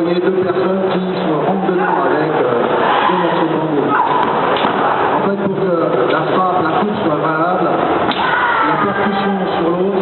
voyez deux personnes qui se rentrent dedans avec deux morceaux de bambou. En fait, pour que la frappe, la coupe soit valable, la percussion sur l'autre